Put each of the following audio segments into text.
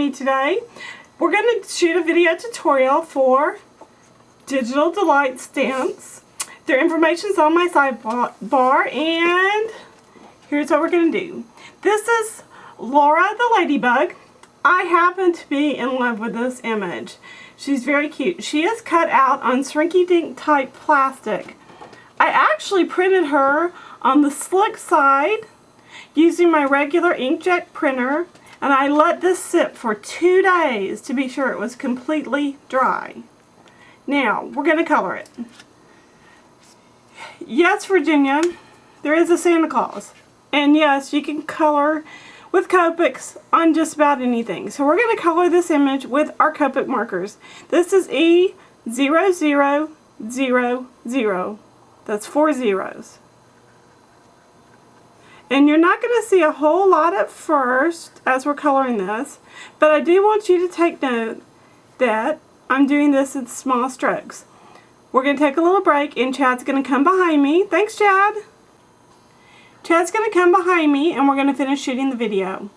me today. We're going to shoot a video tutorial for Digital Delight stamps. Their information is on my sidebar, and here's what we're going to do. This is Lara the Ladybug. I happen to be in love with this image. She's very cute. She is cut out on Shrinky Dink type plastic. I actually printed her on the slick side using my regular inkjet printer, and I let this sit for 2 days to be sure it was completely dry. Now, we're going to color it. Yes, Virginia, there is a Santa Claus. And yes, you can color with Copics on just about anything. So we're going to color this image with our Copic markers. This is E0000. That's 4 zeros. And you're not going to see a whole lot at first as we're coloring this, but I do want you to take note that I'm doing this in small strokes. We're going to take a little break, and Chad's going to come behind me. Thanks, Chad. Chad's going to come behind me, and we're going to finish shooting the video.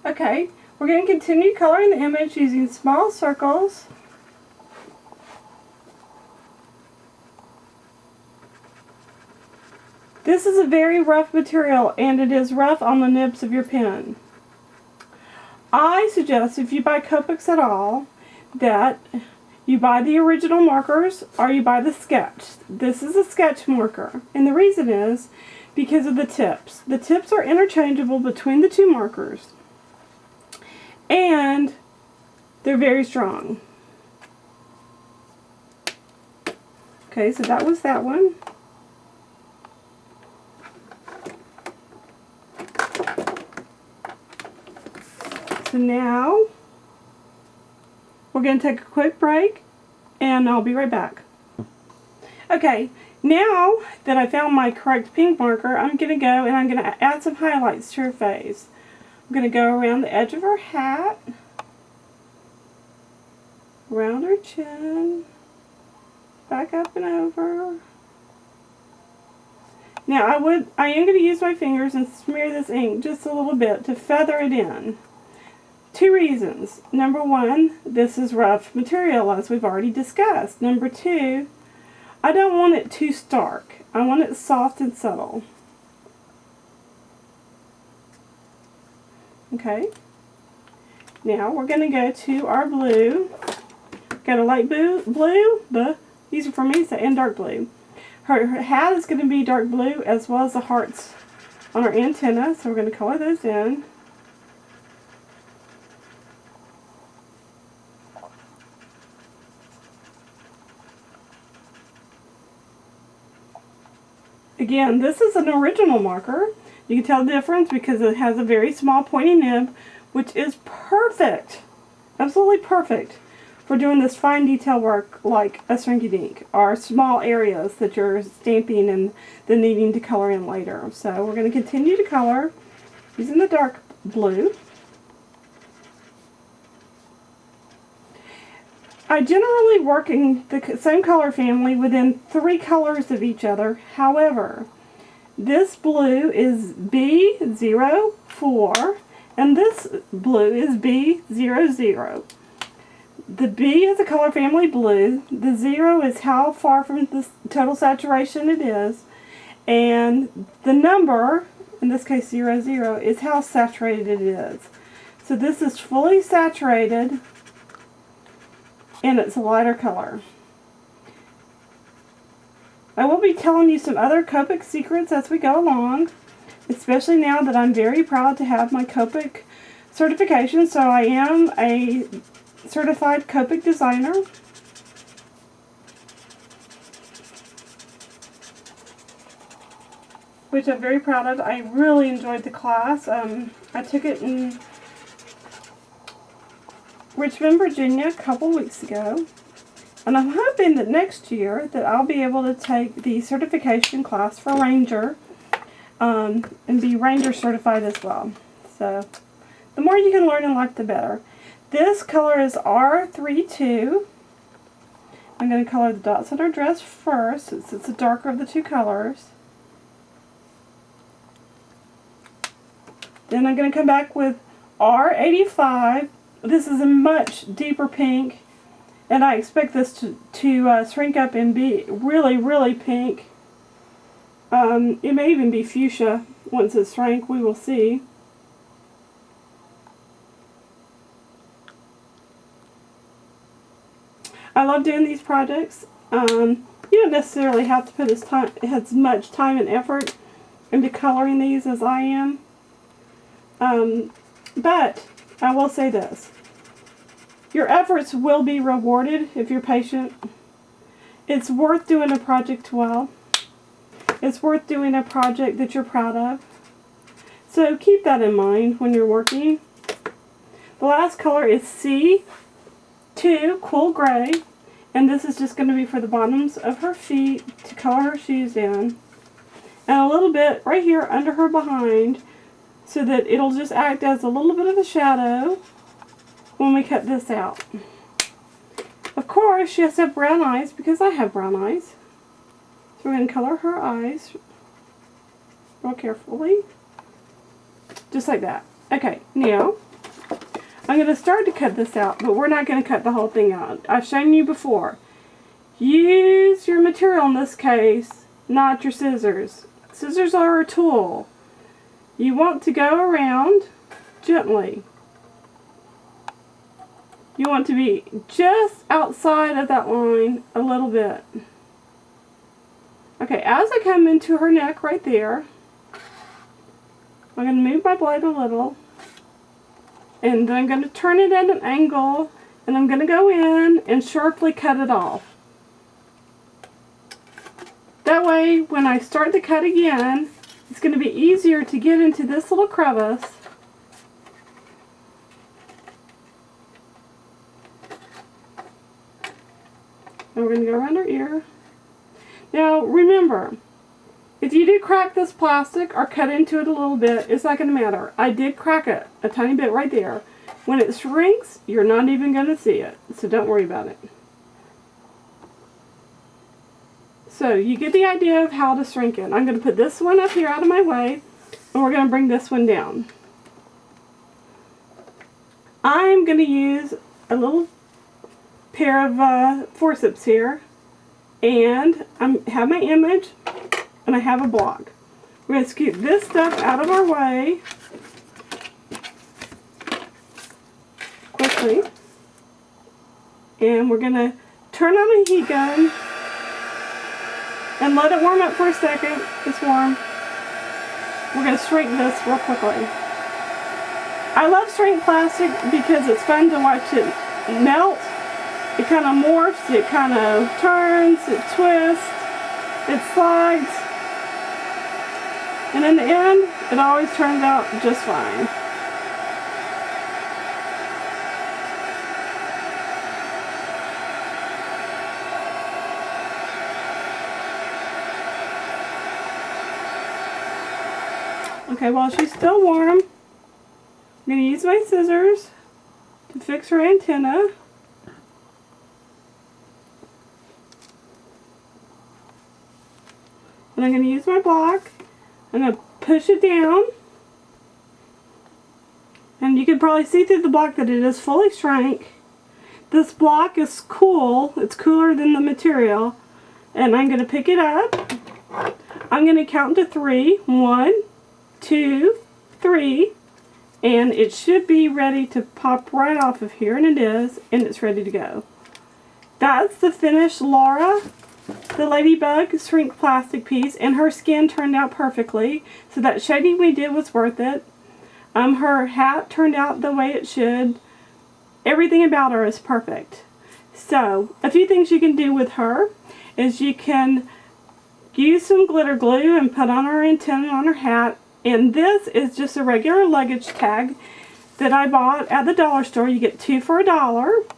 Okay, we're going to continue coloring the image using small circles. This is a very rough material, and it is rough on the nibs of your pen. I suggest, if you buy Copics at all, that you buy the original markers or you buy the sketch. This is a sketch marker, and the reason is because of the tips. The tips are interchangeable between the two markers, and they're very strong. Okay, so that was that one. So now, we're going to take a quick break, and I'll be right back. Okay, now that I found my correct pink marker, I'm going to go and I'm going to add some highlights to her face. I'm going to go around the edge of her hat, around her chin, back up and over. Now I am going to use my fingers and smear this ink just a little bit to feather it in. 2 reasons. Number 1, this is rough material, as we've already discussed. Number 2, I don't want it too stark. I want it soft and subtle. Okay. Now we're going to go to our blue. Got a light blue, these are for me, and dark blue. Her hat is going to be dark blue, as well as the hearts on her antenna, so we're going to color those in. Again, this is an original marker. You can tell the difference because it has a very small pointy nib, which is perfect, absolutely perfect, for doing this fine detail work like a Shrinky Dink, or small areas that you're stamping and then needing to color in later. So we're going to continue to color using the dark blue. I generally work in the same color family within 3 colors of each other. However, this blue is B04 and this blue is B00. The B is a color family blue. The 0 is how far from the total saturation it is. And the number, in this case 00, is how saturated it is. So this is fully saturated, and it's a lighter color. I will be telling you some other Copic secrets as we go along, especially now that I'm very proud to have my Copic certification. So I am a certified Copic designer. Which I'm very proud of. I really enjoyed the class. I took it in Richmond, Virginia a couple weeks ago, and I'm hoping that next year that I'll be able to take the certification class for Ranger and be Ranger certified as well. So the more you can learn and like, the better. This color is R32. I'm going to color the dots on her dress first, since it's the darker of the 2 colors. Then I'm going to come back with R85. This is a much deeper pink, and I expect this to shrink up and be really, really pink. It may even be fuchsia once it's shrank. We will see. I love doing these projects. You don't necessarily have to put as much time and effort into coloring these as I am. But I will say this. Your efforts will be rewarded if you're patient. It's worth doing a project well. It's worth doing a project that you're proud of. So keep that in mind when you're working. The last color is C2 Cool Gray. And this is just going to be for the bottoms of her feet to color her shoes in. And a little bit right here under her behind, so that it'll just act as a little bit of a shadow when we cut this out. Of course, she has to have brown eyes because I have brown eyes. So we're going to color her eyes real carefully. Just like that. Okay, now I'm going to start to cut this out, but we're not going to cut the whole thing out. I've shown you before. Use your material in this case, not your scissors. Scissors are a tool. You want to go around gently. You want to be just outside of that line a little bit. Okay, as I come into her neck right there, I'm going to move my blade a little. And then I'm going to turn it at an angle, and I'm going to go in and sharply cut it off. That way, when I start the cut again, it's going to be easier to get into this little crevice. And we're going to go around her ear. Now, remember, if you do crack this plastic or cut into it a little bit, it's not going to matter. I did crack it a tiny bit right there. When it shrinks, you're not even going to see it. So don't worry about it. So you get the idea of how to shrink it. I'm going to put this one up here out of my way, and we're going to bring this one down. I'm going to use a little pair of forceps here, and I have my image, and I have a block. We're going to scoot this stuff out of our way quickly, and we're going to turn on the heat gun and let it warm up for a second. It's warm. We're going to shrink this real quickly. I love shrink plastic because it's fun to watch it melt. It kind of morphs, it kind of turns, it twists, it slides. And in the end, it always turns out just fine. Okay, while she's still warm, I'm going to use my scissors to fix her antenna. And I'm going to use my block. I'm going to push it down. And you can probably see through the block that it is fully shrank. This block is cool. It's cooler than the material. And I'm going to pick it up. I'm going to count to 3. 1, 2, 3. And it should be ready to pop right off of here. And it is. And it's ready to go. That's the finished Lara, the ladybug shrink plastic piece, and her skin turned out perfectly. So that shading we did was worth it. Her hat turned out the way it should. Everything about her is perfect. So a few things you can do with her is you can use some glitter glue and put on her antenna on her hat. And this is just a regular luggage tag that I bought at the dollar store. You get 2 for $1.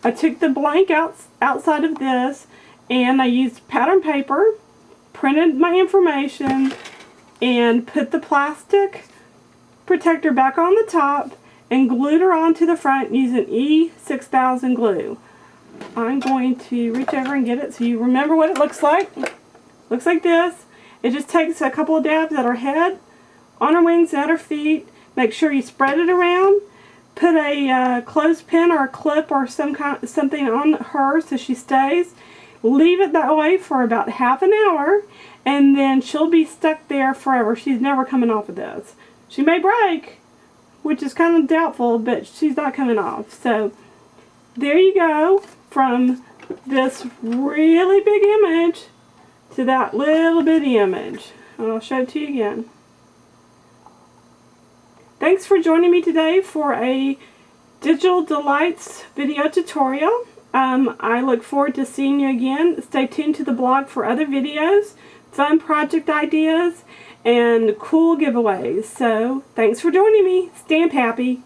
I took the blank outside of this, and I used pattern paper, printed my information, and put the plastic protector back on the top and glued her onto the front using E6000 glue. I'm going to reach over and get it so you remember what it looks like. Looks like this. It just takes a couple of dabs at her head, on her wings, and at her feet. Make sure you spread it around. Put a clothespin or a clip or something on her so she stays. Leave it that way for about half an hour, and then she'll be stuck there forever. She's never coming off of this. She may break, which is kind of doubtful, but she's not coming off. So there you go, from this really big image to that little bitty image. I'll show it to you again. Thanks for joining me today for a Digital Delights video tutorial. I look forward to seeing you again. Stay tuned to the blog for other videos, fun project ideas, and cool giveaways. So thanks for joining me. Stamp happy.